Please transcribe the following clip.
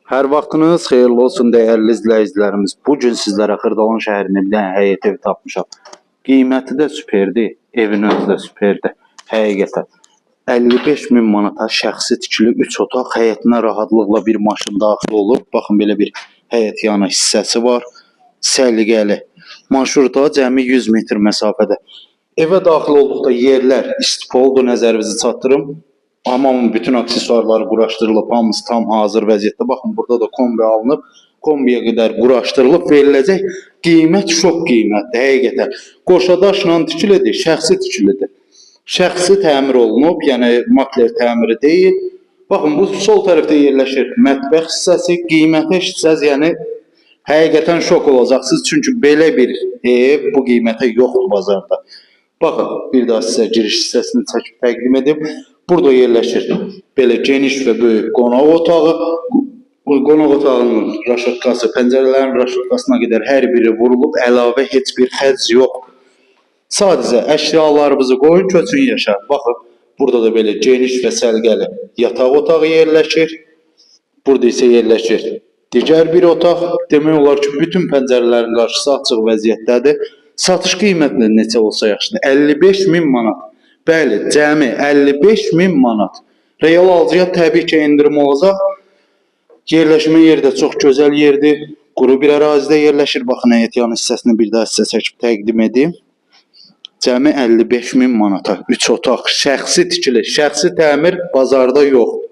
Hər vaxtınız xeyirli olsun dəyərli izləyicilərimiz. Bugün sizlərə Xırdalan şəhərində bir dənə həyət evi tapmışam. Qiyməti də süperdir, evin özü də süperdir. Həqiqətən 55.000 manata şəxsi tikili 3 otaq, həyətinə rahatlıqla bir maşın daxil olub. Baxın belə bir həyət yanı hissəsi var. Səliqəli. Marşruta cəmi 100 metr məsafədə. Evə daxil olduqda yerlər istifoldu nəzərinizə çatdırım. Hamamın bütün aksesuarları quraşdırılıb, hamısı tam hazır vəziyyətdə. Baxın, burada da kombi alınıb, kombiyə qədər quraşdırılıb veriləcək. Qiymət şok qiymətdir, həqiqətən. Qoşadaşla tikilidir, şəxsi tikilidir. Şəxsi təmir olunub, yəni makler təmiri deyil. Baxın, bu sol tərəfdə yerləşir mətbəx hissəsi, qiyməti eşitsəz, yəni həqiqətən şok olacaqsınız. Çünki belə bir ev bu qiymətə yoxdur bazarda. Baxın, bir daha sizə giriş hissəsini çəkib təqdim edim. Burada yerləşir belə geniş və böyük qonaq otağı. Qonaq otağının raşotkası, pəncərələrin raşotkasına qədər hər biri vurulub, əlavə heç bir xərc yoxdur. Sadəcə əşyalarımızı qoyun, köçün yaşa. Baxın, burada da belə geniş və səliqəli yataq otağı yerləşir. Burada isə yerləşir digər bir otaq. Demək olar ki, bütün pəncərələrin qarşısı açıq vəziyyətdədir. Satış qiymətində neçə olsa yaxşıdır? 55.000 manat. Bəli, cəmi 55.000 manat. Real alıcıya təbii ki, indirim olacaq. Yerləşmə yeri də çox gözəl yerdir. Quru bir ərazidə yerləşir. Baxın, həyət yanı hissəsini bir daha sizə çəkib təqdim edeyim. Cəmi 55.000 manata 3 otaq, şəxsi tikili, şəxsi təmir bazarda yoxdur.